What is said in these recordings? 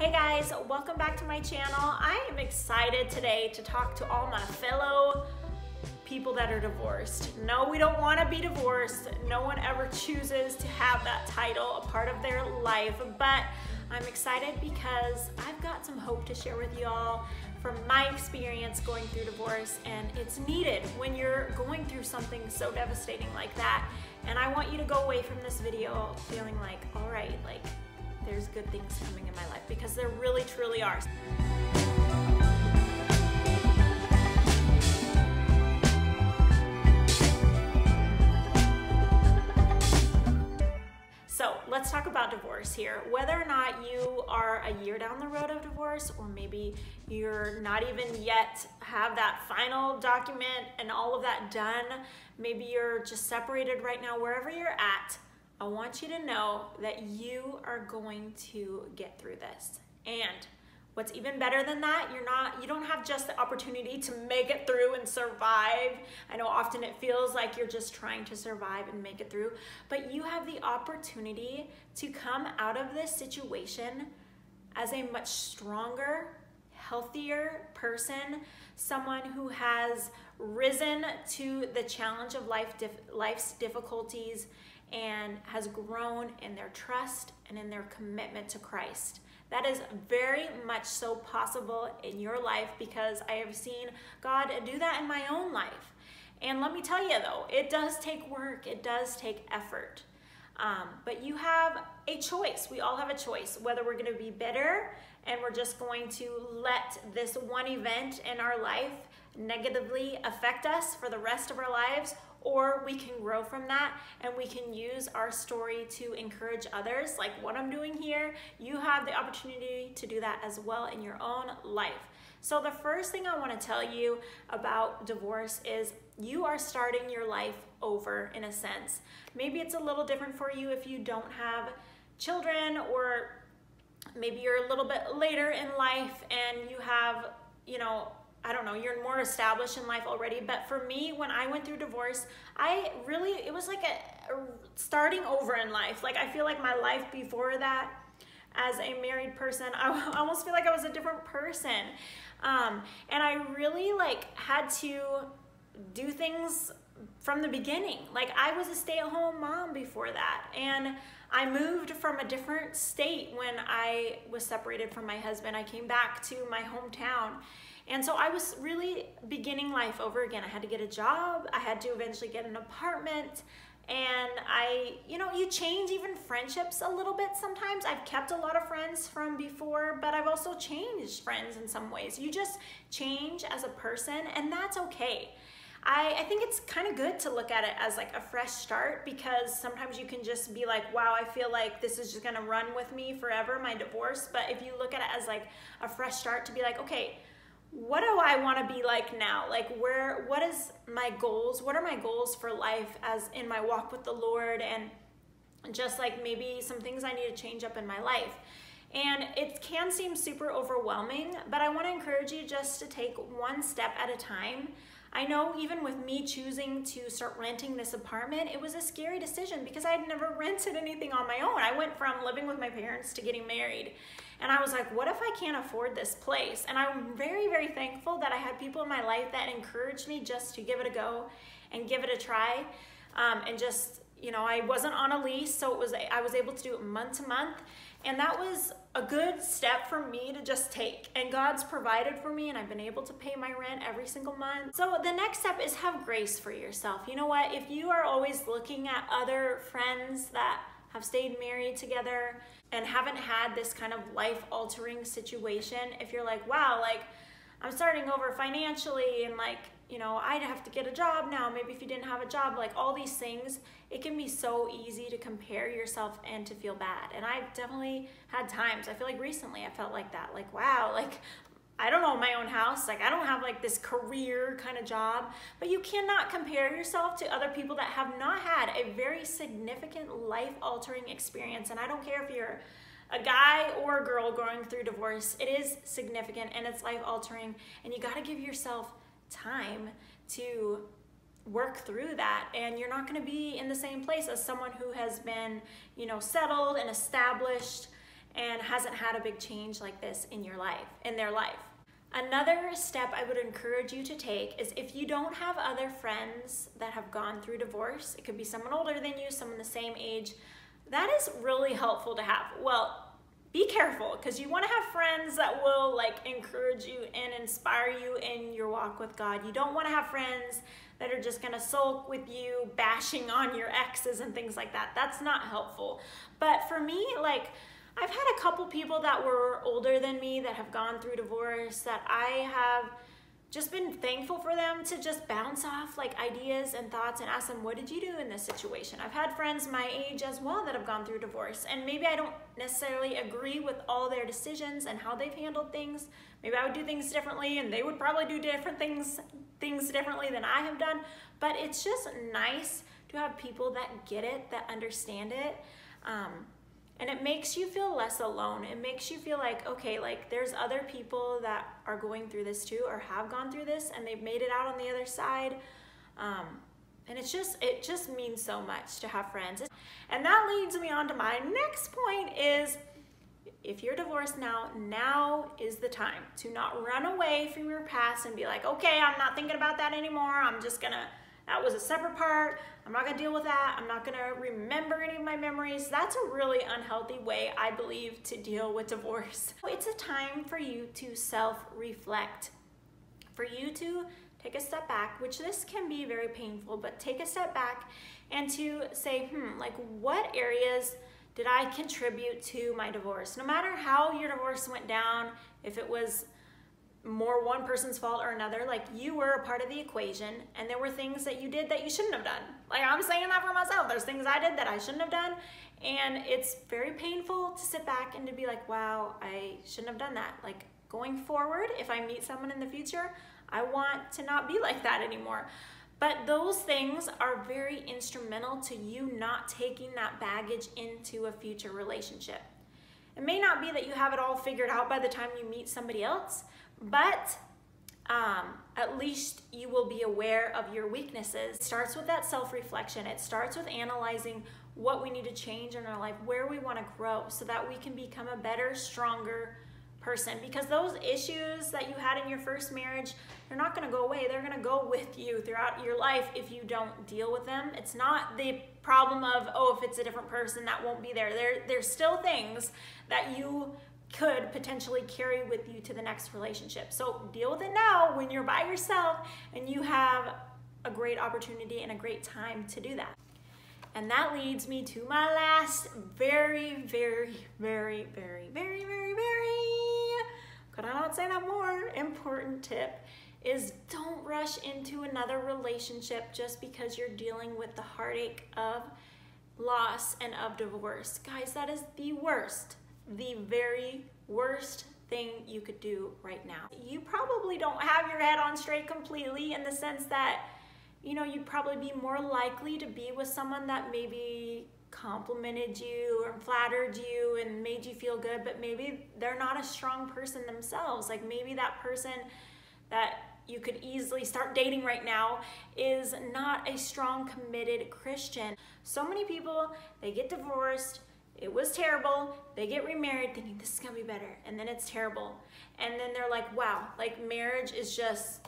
Hey guys, welcome back to my channel. I am excited today to talk to all my fellow people that are divorced. No, we don't want to be divorced. No one ever chooses to have that title a part of their life, but I'm excited because I've got some hope to share with you all from my experience going through divorce, and it's needed when you're going through something so devastating like that. And I want you to go away from this video feeling like, all right, like there's good things coming in my life, because there really truly are. So let's talk about divorce here. Whether or not you are a year down the road of divorce, or maybe you're not even yet have that final document and all of that done, maybe you're just separated right now, wherever you're at, I want you to know that you are going to get through this. And what's even better than that, you don't have just the opportunity to make it through and survive. I know often it feels like you're just trying to survive and make it through, but you have the opportunity to come out of this situation as a much stronger, healthier person, someone who has risen to the challenge of life's difficulties and has grown in their trust and in their commitment to Christ. That is very much so possible in your life, because I have seen God do that in my own life. And let me tell you though, it does take work, it does take effort. But you have a choice. We all have a choice, whether we're gonna be bitter and we're just going to let this one event in our life negatively affect us for the rest of our lives, or we can grow from that and we can use our story to encourage others, like what I'm doing here. You have the opportunity to do that as well in your own life. So the first thing I want to tell you about divorce is you are starting your life over, in a sense. Maybe it's a little different for you if you don't have children, or maybe you're a little bit later in life and you have, I don't know, you're more established in life already. But for me, when I went through divorce, it was like a starting over in life. Like, I feel like my life before that, as a married person, I almost feel like I was a different person. And I really had to do things from the beginning. Like, I was a stay-at-home mom before that, and I moved from a different state when I was separated from my husband. I came back to my hometown. And so I was really beginning life over again. I had to get a job. I had to eventually get an apartment. And you change even friendships a little bit sometimes. I've kept a lot of friends from before, but I've also changed friends in some ways. You just change as a person, and that's okay. I think it's kind of good to look at it as like a fresh start, because sometimes you can just be like, wow, I feel like this is just gonna run with me forever, my divorce. But if you look at it as like a fresh start, to be like, okay, what do I want to be like now? Like, what is my goals? What are my goals for life as in my walk with the Lord? And just like maybe some things I need to change up in my life. And it can seem super overwhelming, but I want to encourage you just to take one step at a time. I know even with me choosing to start renting this apartment, it was a scary decision because I had never rented anything on my own. I went from living with my parents to getting married. And I was like, what if I can't afford this place? And I'm very, very thankful that I had people in my life that encouraged me just to give it a go and give it a try. And just, I wasn't on a lease, so I was able to do it month to month. And that was a good step for me to just take. And God's provided for me, and I've been able to pay my rent every single month. So the next step is have grace for yourself. You know what? If you are always looking at other friends that have stayed married together and haven't had this kind of life-altering situation, if you're like, wow, I'm starting over financially, and I'd have to get a job now, maybe if you didn't have a job, all these things, it can be so easy to compare yourself and to feel bad. And I've definitely had times, I feel like recently I felt like that, wow, I don't own my own house, I don't have this career kind of job. But you cannot compare yourself to other people that have not had a very significant life-altering experience. And I don't care if you're a guy or a girl going through divorce, it is significant and it's life-altering, and you gotta give yourself time to work through that. And you're not gonna be in the same place as someone who has been, settled and established and hasn't had a big change like this in their life. Another step I would encourage you to take is if you don't have other friends that have gone through divorce, it could be someone older than you, someone the same age, that is really helpful to have. Well, be careful, because you want to have friends that will encourage you and inspire you in your walk with God. You don't want to have friends that are just going to sulk with you, bashing on your exes and things like that. That's not helpful. But for me, I've had a couple people that were older than me that have gone through divorce that I have just been thankful for them to just bounce off ideas and thoughts and ask them, what did you do in this situation? I've had friends my age as well that have gone through divorce, and maybe I don't necessarily agree with all their decisions and how they've handled things. Maybe I would do things differently and they would probably do different things differently than I have done, but it's just nice to have people that get it, that understand it. And it makes you feel less alone. It makes you feel like, okay, there's other people that are going through this too, or have gone through this, and they've made it out on the other side. And it just means so much to have friends. And that leads me on to my next point is, if you're divorced now is the time to not run away from your past and be like, okay, I'm not thinking about that anymore. That was a separate part. I'm not gonna deal with that. I'm not gonna remember any of my memories. That's a really unhealthy way, I believe, to deal with divorce. It's a time for you to self-reflect, for you to take a step back, which this can be very painful, but take a step back and to say, what areas did I contribute to my divorce? No matter how your divorce went down, if it was more one person's fault or another, you were a part of the equation, and there were things that you did that you shouldn't have done. I'm saying that for myself. There's things I did that I shouldn't have done, and it's very painful to sit back and to be like, wow, I shouldn't have done that. Going forward, if I meet someone in the future, I want to not be like that anymore. But those things are very instrumental to you not taking that baggage into a future relationship. It may not be that you have it all figured out by the time you meet somebody else, but at least you will be aware of your weaknesses. It starts with that self-reflection. It starts with analyzing what we need to change in our life, where we want to grow, so that we can become a better, stronger person. Because those issues that you had in your first marriage, they're not going to go away. They're going to go with you throughout your life if you don't deal with them. It's not the problem of, oh, if it's a different person, that won't be there. There's still things that you could potentially carry with you to the next relationship. So deal with it now when you're by yourself and you have a great opportunity and a great time to do that. And that leads me to my last very, very, very, very, very, very, very, could I not say that more, important tip is don't rush into another relationship just because you're dealing with the heartache of loss and of divorce. Guys, that is the worst. The very worst thing you could do right now. You probably don't have your head on straight completely, in the sense that, you'd probably be more likely to be with someone that maybe complimented you or flattered you and made you feel good, but maybe they're not a strong person themselves. Maybe that person that you could easily start dating right now is not a strong, committed Christian. So many people, they get divorced, it was terrible, they get remarried thinking this is gonna be better, and then it's terrible. And then they're like, wow, marriage is just,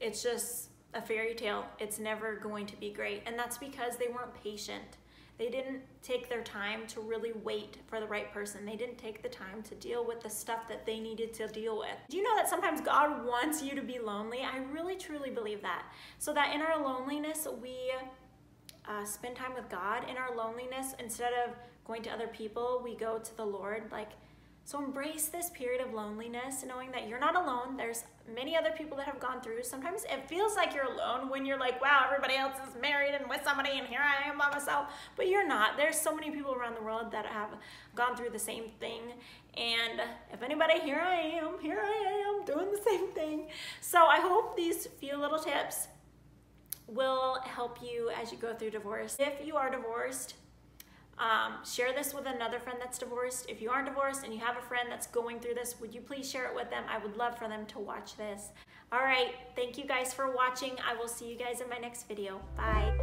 it's just a fairy tale. It's never going to be great. And that's because they weren't patient. They didn't take their time to really wait for the right person. They didn't take the time to deal with the stuff that they needed to deal with. Do you know that sometimes God wants you to be lonely? I really, truly believe that. So that in our loneliness, we spend time with God. In our loneliness, instead of going to other people, we go to the Lord. So embrace this period of loneliness, knowing that you're not alone. There's many other people that have gone through. Sometimes it feels like you're alone when you're like, wow, everybody else is married and with somebody, and here I am by myself. But you're not. There's so many people around the world that have gone through the same thing. And if anybody, here I am doing the same thing. So I hope these few little tips will help you as you go through divorce. If you are divorced, share this with another friend that's divorced. If you aren't divorced and you have a friend that's going through this, would you please share it with them? I would love for them to watch this. All right, thank you guys for watching. I will see you guys in my next video. Bye.